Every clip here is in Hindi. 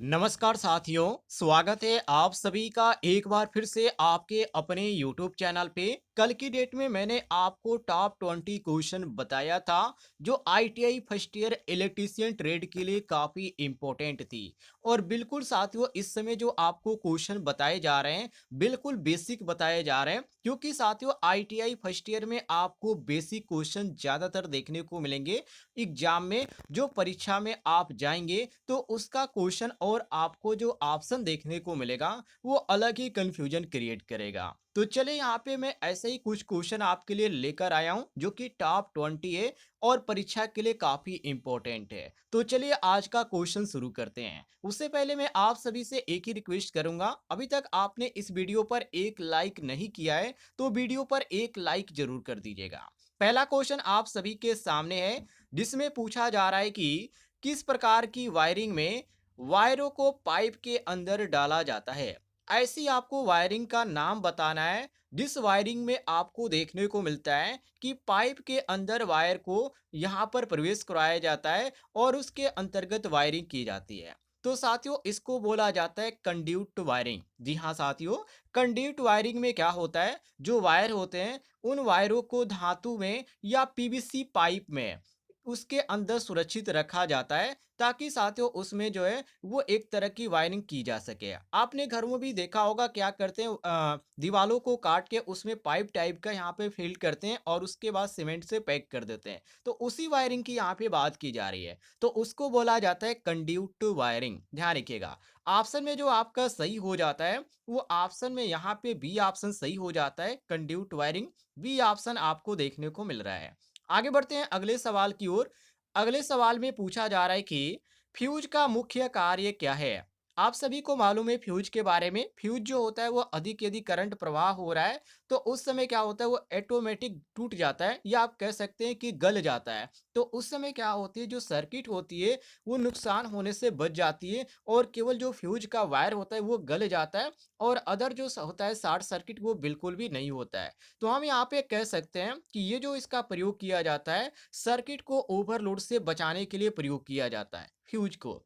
नमस्कार साथियों, स्वागत है आप सभी का एक बार फिर से आपके अपने YouTube चैनल पे। कल की डेट में मैंने आपको टॉप 20 क्वेश्चन बताया था जो ITI first year electrician trade के लिए काफ़ी इम्पोर्टेंट थी। और बिल्कुल साथियों, इस समय जो आपको क्वेश्चन बताए जा रहे हैं बिल्कुल बेसिक बताए जा रहे हैं, क्योंकि साथियों ITI फर्स्ट ईयर में आपको बेसिक क्वेश्चन ज़्यादातर देखने को मिलेंगे एग्जाम में। जो परीक्षा में आप जाएंगे तो उसका क्वेश्चन और आपको जो ऑप्शन देखने को मिलेगा वो अलग ही कंफ्यूजन क्रिएट करेगा। तो चले यहाँ पे मैं ऐसे ही कुछ क्वेश्चन आपके लिए लेकर आया हूँ जो कि टॉप 20 है और परीक्षा के लिए काफी इंपॉर्टेंट है। तो चलिए आज का क्वेश्चन शुरू करते हैं। उससे पहले मैं आप सभी से एक ही रिक्वेस्ट करूंगा, अभी तक आपने इस वीडियो पर एक लाइक नहीं किया है तो वीडियो पर एक लाइक जरूर कर दीजिएगा। पहला क्वेश्चन आप सभी के सामने है, जिसमें पूछा जा रहा है कि किस प्रकार की वायरिंग में वायरों को पाइप के अंदर डाला जाता है। ऐसी आपको वायरिंग का नाम बताना है जिस वायरिंग में आपको देखने को मिलता है कि पाइप के अंदर वायर को यहां पर प्रवेश कराया जाता है और उसके अंतर्गत वायरिंग की जाती है। तो साथियों, इसको बोला जाता है कंड्यूट वायरिंग। जी हाँ साथियों, कंड्यूट वायरिंग में क्या होता है, जो वायर होते हैं उन वायरों को धातु में या पीवीसी पाइप में उसके अंदर सुरक्षित रखा जाता है ताकि साथियों उसमें जो है वो एक तरह की वायरिंग की जा सके। आपने घर में भी देखा होगा क्या करते हैं, दीवालों को काट के उसमें पाइप टाइप का यहाँ पे फिल करते हैं और उसके बाद सीमेंट से पैक कर देते हैं। तो उसी वायरिंग की यहाँ पे बात की जा रही है, तो उसको बोला जाता है कंड्यूट वायरिंग। ध्यान रखिएगा, ऑप्शन में जो आपका सही हो जाता है वो ऑप्शन में यहाँ पे बी ऑप्शन सही हो जाता है, कंड्यूट वायरिंग। बी ऑप्शन आपको देखने को मिल रहा है। आगे बढ़ते हैं अगले सवाल की ओर। अगले सवाल में पूछा जा रहा है कि फ्यूज का मुख्य कार्य क्या है। आप सभी को मालूम है फ्यूज के बारे में। फ्यूज जो होता है वो अधिक यदि करंट प्रवाह हो रहा है तो उस समय क्या होता है वो ऑटोमेटिक टूट जाता है या आप कह सकते हैं कि गल जाता है। तो उस समय क्या होती है, जो सर्किट होती है वो नुकसान होने से बच जाती है और केवल जो फ्यूज का वायर होता है वो गल जाता है और अदर जो होता है शॉर्ट सर्किट वो बिल्कुल भी नहीं होता है। तो हम यहाँ पे कह सकते हैं कि ये जो इसका प्रयोग किया जाता है सर्किट को ओवरलोड से बचाने के लिए प्रयोग किया जाता है फ्यूज को।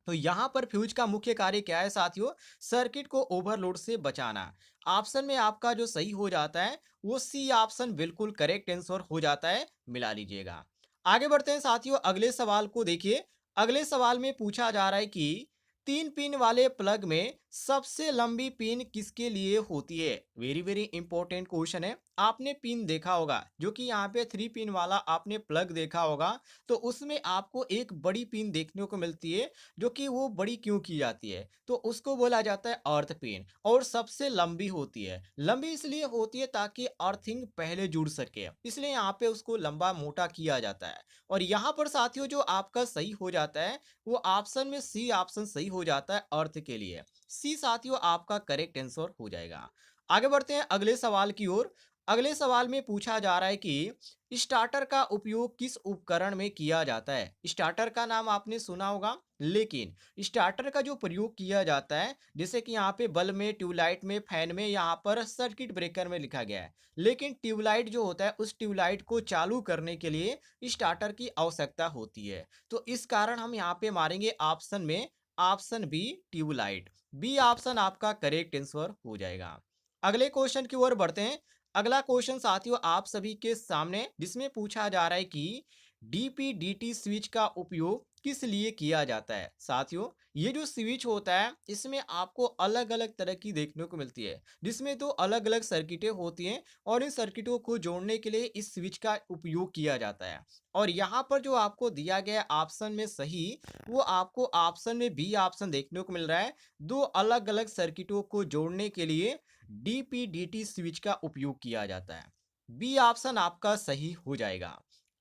तो यहां पर फ्यूज का मुख्य कार्य क्या है साथियों, सर्किट को ओवरलोड से बचाना। ऑप्शन में आपका जो सही हो जाता है वो सी ऑप्शन बिल्कुल करेक्ट आंसर हो जाता है, मिला लीजिएगा। आगे बढ़ते हैं साथियों, अगले सवाल को देखिए। अगले सवाल में पूछा जा रहा है कि तीन पिन वाले प्लग में सबसे लंबी पिन किसके लिए होती है। वेरी वेरी इंपॉर्टेंट क्वेश्चन है। आपने पिन देखा होगा जो कि यहाँ पे 3 पिन वाला आपने प्लग देखा होगा, तो उसमें आपको एक बड़ी पिन देखने को मिलती है जो कि वो बड़ी क्यों की जाती है, तो उसको बोला जाता है अर्थ पिन और सबसे लंबी होती है। लंबी इसलिए होती है ताकि अर्थिंग पहले जुड़ सके, इसलिए यहाँ पे उसको लंबा मोटा किया जाता है। और यहाँ पर साथियों जो आपका सही हो जाता है वो ऑप्शन में सी ऑप्शन सही हो जाता है अर्थ के लिए। सी साथियों आपका करेक्ट आंसर हो जाएगा। आगे बढ़ते हैं अगले सवाल की ओर। अगले सवाल में पूछा जा रहा है कि स्टार्टर का उपयोग किस उपकरण में किया जाता है। स्टार्टर का नाम आपने सुना होगा, लेकिन स्टार्टर का जो प्रयोग किया जाता है जैसे कि यहाँ पे बल्ब में, ट्यूबलाइट में, फैन में, यहाँ पर सर्किट ब्रेकर में लिखा गया है, लेकिन ट्यूबलाइट जो होता है उस ट्यूबलाइट को चालू करने के लिए स्टार्टर की आवश्यकता होती है। तो इस कारण हम यहाँ पे मारेंगे ऑप्शन में, option B tubelight. B option आपका करेक्ट आंसर हो जाएगा। अगले क्वेश्चन की ओर बढ़ते हैं। अगला क्वेश्चन साथियों आप सभी के सामने, जिसमें पूछा जा रहा है कि डीपीडीटी स्विच का उपयोग किस लिए किया जाता है। साथियों ये जो स्विच होता है इसमें आपको अलग अलग तरह की देखने को मिलती है, जिसमें तो अलग अलग सर्किटें होती हैं और इन सर्किटों को जोड़ने के लिए इस स्विच का उपयोग किया जाता है। और यहाँ पर जो आपको दिया गया ऑप्शन में सही, वो आपको ऑप्शन में बी ऑप्शन देखने को मिल रहा है। दो अलग अलग सर्किटों को जोड़ने के लिए डीपीडीटी स्विच का उपयोग किया जाता है। बी ऑप्शन आपका सही हो जाएगा।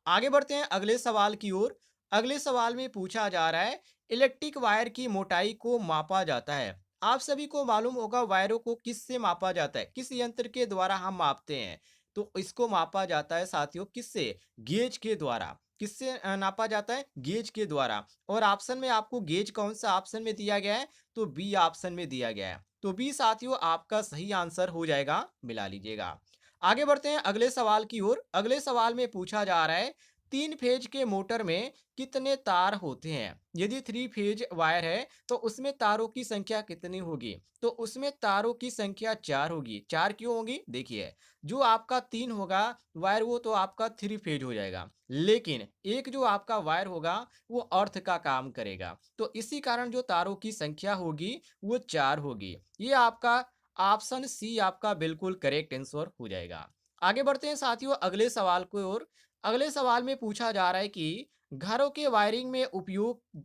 आगे बढ़ते हैं अगले सवाल की ओर। अगले सवाल में पूछा जा रहा है इलेक्ट्रिक वायर की मोटाई को मापा जाता है। आप सभी को मालूम होगा वायरों को किससे मापा जाता है, किस यंत्र के द्वारा हम मापते हैं। तो इसको मापा जाता है साथियों किससे, गेज के द्वारा। किससे नापा जाता है, गेज के द्वारा। और ऑप्शन में आपको गेज कौन सा ऑप्शन में दिया गया है, तो बी ऑप्शन में दिया गया है। तो बी साथियों आपका सही आंसर हो जाएगा, मिला लीजिएगा। आगे बढ़ते हैं अगले सवाल की ओर। अगले सवाल में पूछा जा रहा है तीन फेज के मोटर में कितने तार होते हैं? यदि थ्री फेज वायर है तो उसमें तारों की संख्या कितनी होगी? तो उसमें तारों की संख्या चार होगी। चार क्यों होगी? देखिए, जो आपका तीन होगा वायर वो तो आपका थ्री फेज हो जाएगा, लेकिन एक जो आपका वायर होगा वो अर्थ का काम करेगा, तो इसी कारण जो तारों की संख्या होगी वो चार होगी। ये आपका ऑप्शन सी आपका बिल्कुल करेक्ट आंसर हो जाएगा। आगे बढ़ते हैं साथियों अगले सवाल की ओर। अगले सवाल में पूछा जा रहा है कि घरों के वायरिंग में उपयोग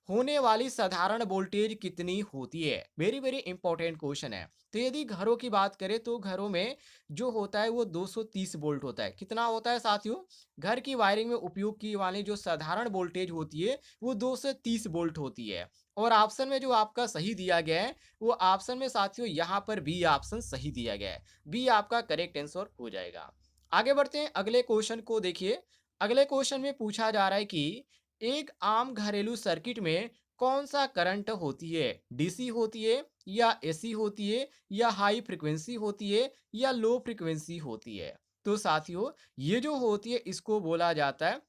होने वाली साधारण वोल्टेज कितनी होती है? वेरी वेरी इंपॉर्टेंट क्वेश्चन है। तो यदि घरों की बात करें तो घरों में जो होता है वो 230 वोल्ट होता है। कितना होता है साथियों? घर की वायरिंग में उपयोग की वाली जो साधारण वोल्टेज होती है वो 230 वोल्ट होती है। और ऑप्शन में जो आपका सही दिया गया है वो ऑप्शन में साथियों यहाँ पर बी ऑप्शन सही दिया गया है। बी आपका करेक्ट आंसर हो जाएगा। आगे बढ़ते हैं अगले क्वेश्चन को देखिए। अगले क्वेश्चन में पूछा जा रहा है कि एक आम घरेलू सर्किट में कौन सा करंट होती है? डीसी होती है या एसी होती है या हाई फ्रीक्वेंसी होती है या लो फ्रीक्वेंसी होती है? तो साथियों ये जो होती है इसको बोला जाता है,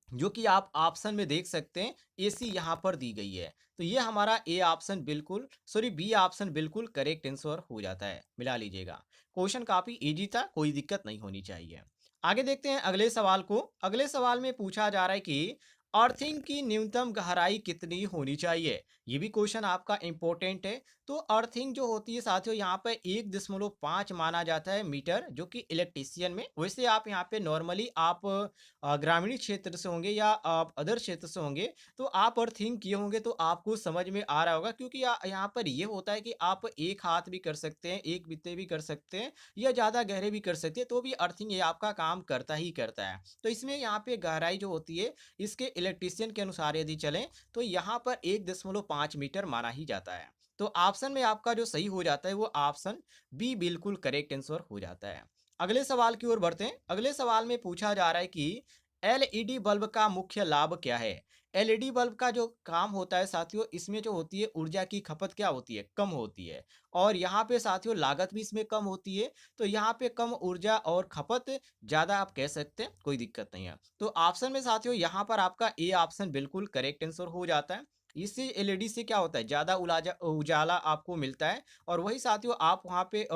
जो कि आप ऑप्शन में देख सकते हैं एसी यहाँ पर दी गई है। तो ये हमारा ए ऑप्शन बिल्कुल सॉरी बी ऑप्शन बिल्कुल करेक्ट आंसर हो जाता है, मिला लीजिएगा। क्वेश्चन काफी इजी था, कोई दिक्कत नहीं होनी चाहिए। आगे देखते हैं अगले सवाल को। अगले सवाल में पूछा जा रहा है कि अर्थिंग की न्यूनतम गहराई कितनी होनी चाहिए? ये भी क्वेश्चन आपका इंपॉर्टेंट है। तो अर्थिंग जो होती है साथियों यहाँ पे 1.5 माना जाता है मीटर, जो कि इलेक्ट्रीशियन में। वैसे आप यहाँ पे नॉर्मली आप ग्रामीण क्षेत्र से होंगे या आप अदर क्षेत्र से होंगे तो आप अर्थिंग किए होंगे तो आपको समझ में आ रहा होगा, क्योंकि यहाँ पर ये होता है कि आप एक हाथ भी कर सकते हैं, एक बित्ते भी कर सकते हैं या ज़्यादा गहरे भी कर सकते हैं, तो भी अर्थिंग ये आपका काम करता ही करता है। तो इसमें यहाँ पे गहराई जो होती है इसके इलेक्ट्रीशियन के अनुसार यदि चलें तो यहाँ पर 1.5 मीटर माना ही जाता है। तो ऑप्शन में आपका जो सही हो जाता है वो ऑप्शन बी बिल्कुल करेक्ट आंसर हो जाता है। अगले सवाल की ओर बढ़ते हैं। अगले सवाल में पूछा जा रहा है कि एलईडी बल्ब का मुख्य लाभ क्या है? एलईडी बल्ब का जो काम होता है साथियों इसमें जो होती है ऊर्जा की खपत क्या होती है? कम होती है। और यहाँ पे साथियों लागत भी इसमें कम होती है। तो यहाँ पे कम ऊर्जा और खपत ज़्यादा आप कह सकते हैं, कोई दिक्कत नहीं है। तो ऑप्शन में साथियों यहाँ पर आपका ए ऑप्शन बिल्कुल करेक्ट आंसर हो जाता है। इससे एलईडी से क्या होता है ज़्यादा उजाला आपको मिलता है। और वही साथियों आप वहाँ पे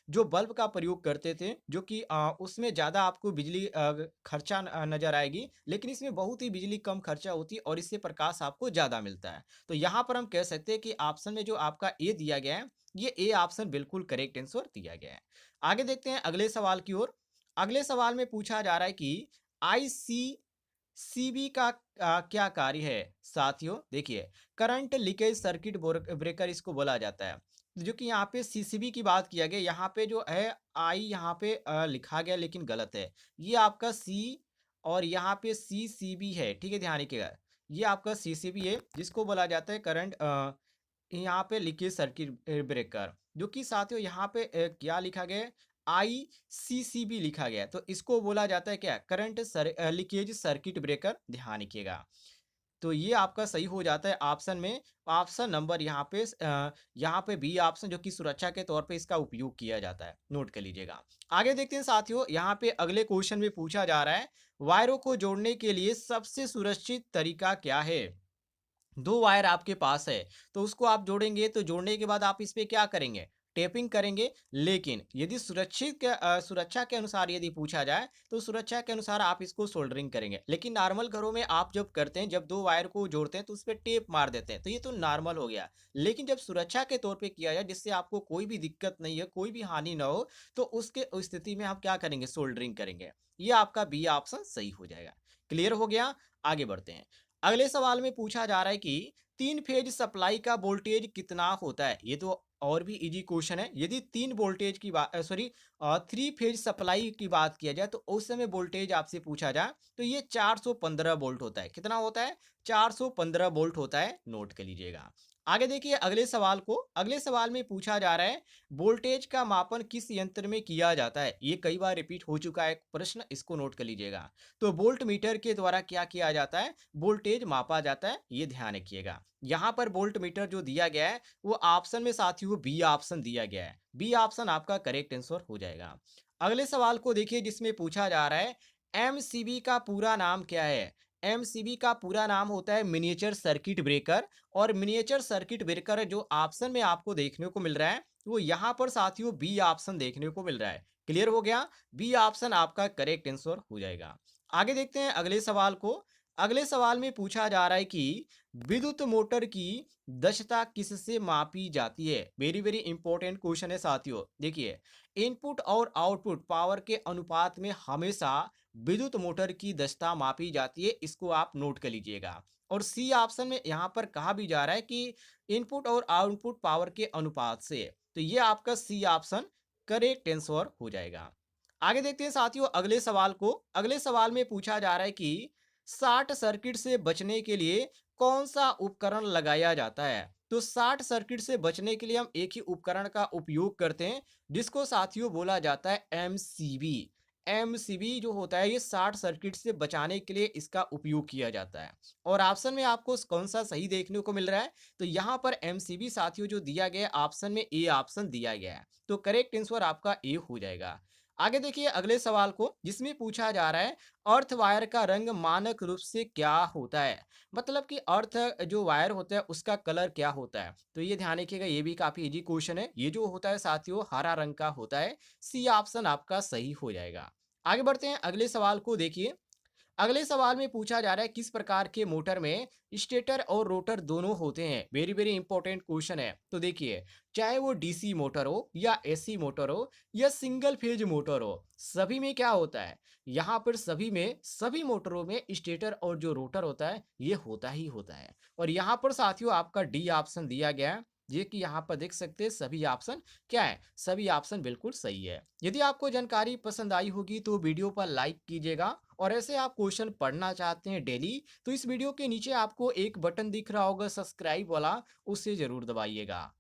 जो बल्ब का प्रयोग करते थे जो कि उसमें ज़्यादा आपको बिजली खर्चा नज़र आएगी, लेकिन इसमें बहुत ही बिजली कम खर्चा होती है और इससे प्रकाश आपको ज़्यादा मिलता है। तो यहाँ पर हम कह सकते हैं कि ऑप्शन में जो आपका ए दिया गया है ये ए ऑप्शन बिल्कुल करेक्ट आंसर दिया गया है। आगे देखते हैं अगले सवाल की ओर। अगले सवाल में पूछा जा रहा है कि आईसीसीबी का क्या कार्य है? साथियों देखिए, करंट लीकेज सर्किट ब्रेकर इसको बोला जाता है। जो कि यहाँ पे सीसीबी की बात किया गया, यहाँ पे जो है आई यहाँ पे लिखा गया लेकिन गलत है। ये आपका सी और यहाँ पे सीसीबी है, ठीक है, ध्यान रखिएगा। ये आपका सीसीबी है जिसको बोला जाता है करंट यहाँ पे लीकेज सर्किट ब्रेकर, जो कि साथियों यहाँ पे क्या लिखा गया है? आईसीसीबी लिखा गया है। तो इसको बोला जाता है क्या? करंट लीकेज सर्किट ब्रेकर, ध्यान रखिएगा। तो ये आपका सही हो जाता है ऑप्शन में। ऑप्शन नंबर यहाँ पे बी ऑप्शन, जो कि सुरक्षा के तौर पे इसका उपयोग किया जाता है, नोट कर लीजिएगा। आगे देखते हैं साथियों, यहाँ पे अगले क्वेश्चन में पूछा जा रहा है वायरों को जोड़ने के लिए सबसे सुरक्षित तरीका क्या है? दो वायर आपके पास है तो उसको आप जोड़ेंगे, तो जोड़ने के बाद आप इस पे क्या करेंगे? टेपिंग करेंगे। लेकिन यदि सुरक्षा के अनुसार यदि पूछा जाए तो सुरक्षा के अनुसार आप इसको सोल्डरिंग करेंगे। लेकिन नॉर्मल घरों में आप जब करते हैं, जब दो वायर को जोड़ते हैं तो उस पर टेप मार देते हैं, तो ये तो नॉर्मल हो गया। लेकिन जब सुरक्षा के तौर पे किया जाए जिससे आपको कोई भी दिक्कत नहीं है, कोई भी हानि ना हो, तो उसके स्थिति में आप क्या करेंगे? सोल्डरिंग करेंगे। ये आपका बी ऑप्शन सही हो जाएगा। क्लियर हो गया? आगे बढ़ते हैं। अगले सवाल में पूछा जा रहा है कि तीन फेज सप्लाई का वोल्टेज कितना होता है? ये तो और भी इजी क्वेश्चन है। यदि तीन वोल्टेज की बात सॉरी थ्री फेज सप्लाई की बात किया जाए तो उस समय वोल्टेज आपसे पूछा जाए तो ये 415 वोल्ट होता है। कितना होता है? 415 वोल्ट होता है, नोट कर लीजिएगा। आगे देखिए अगले सवाल को। अगले सवाल में पूछा जा रहा है वोल्टेज का मापन किस यंत्र में किया जाता है? ये कई बार रिपीट हो चुका है प्रश्न, इसको नोट कर लीजिएगा। तो वोल्ट मीटर के द्वारा क्या किया जाता है? वोल्टेज मापा जाता है, ये ध्यान रखिएगा। यहाँ पर वोल्ट मीटर जो दिया गया है वो ऑप्शन में साथियों बी ऑप्शन दिया गया है। बी ऑप्शन आपका करेक्ट आंसर हो जाएगा। अगले सवाल को देखिए जिसमें पूछा जा रहा है एमसीबी का पूरा नाम क्या है? एमसीबी का पूरा नाम होता है मिनिएचर सर्किट ब्रेकर। और मिनिएचर सर्किट ब्रेकर जो ऑप्शन में आपको देखने को मिल रहा है, वो यहाँ पर साथियों बी ऑप्शन देखने को मिल रहा है। क्लियर हो गया? बी ऑप्शन आपका करेक्ट आंसर हो जाएगा। आगे देखते हैं अगले सवाल को। अगले सवाल में पूछा जा रहा है कि विद्युत मोटर की दक्षता किससे मापी जाती है? वेरी वेरी इंपॉर्टेंट क्वेश्चन है साथियों। देखिए, इनपुट और आउटपुट पावर के अनुपात में हमेशा विद्युत मोटर की दक्षता मापी जाती है, इसको आप नोट कर लीजिएगा। और सी ऑप्शन में यहाँ पर कहा भी जा रहा है कि इनपुट और आउटपुट पावर के अनुपात से। तो ये आपका सी ऑप्शन करेक्ट आंसर हो जाएगा। आगे देखते हैं साथियों अगले सवाल को। अगले सवाल में पूछा जा रहा है कि शॉर्ट सर्किट से बचने के लिए कौन सा उपकरण लगाया जाता है? तो शॉर्ट सर्किट से बचने के लिए हम एक ही उपकरण का उपयोग करते हैं, जिसको साथियों बोला जाता है एमसीबी। एमसीबी जो होता है ये शॉर्ट सर्किट से बचाने के लिए इसका उपयोग किया जाता है। और ऑप्शन में आपको कौन सा सही देखने को मिल रहा है? तो यहाँ पर एमसीबी साथियों जो दिया गया है ऑप्शन में ए ऑप्शन दिया गया है। तो करेक्ट आंसर आपका ए हो जाएगा। आगे देखिए अगले सवाल को, जिसमें पूछा जा रहा है अर्थ वायर का रंग मानक रूप से क्या होता है? मतलब कि अर्थ जो वायर होता है उसका कलर क्या होता है? तो ये ध्यान रखिएगा, ये भी काफी इजी क्वेश्चन है। ये जो होता है साथियों हरा रंग का होता है। सी ऑप्शन आपका सही हो जाएगा। आगे बढ़ते हैं अगले सवाल को। देखिए, अगले सवाल में पूछा जा रहा है किस प्रकार के मोटर में स्टेटर और रोटर दोनों होते हैं? वेरी वेरी इंपॉर्टेंट क्वेश्चन है। तो देखिए, चाहे वो डीसी मोटर हो या एसी मोटर हो या सिंगल फेज मोटर हो, सभी में क्या होता है? यहाँ पर सभी में, सभी मोटरों में स्टेटर और जो रोटर होता है ये होता ही होता है। और यहाँ पर साथियों आपका डी ऑप्शन दिया गया है। ये कि यहाँ पर देख सकते हैं सभी ऑप्शन क्या है? सभी ऑप्शन बिल्कुल सही है। यदि आपको जानकारी पसंद आई होगी तो वीडियो पर लाइक कीजिएगा। और ऐसे आप क्वेश्चन पढ़ना चाहते हैं डेली, तो इस वीडियो के नीचे आपको एक बटन दिख रहा होगा सब्सक्राइब वाला, उसे जरूर दबाइएगा।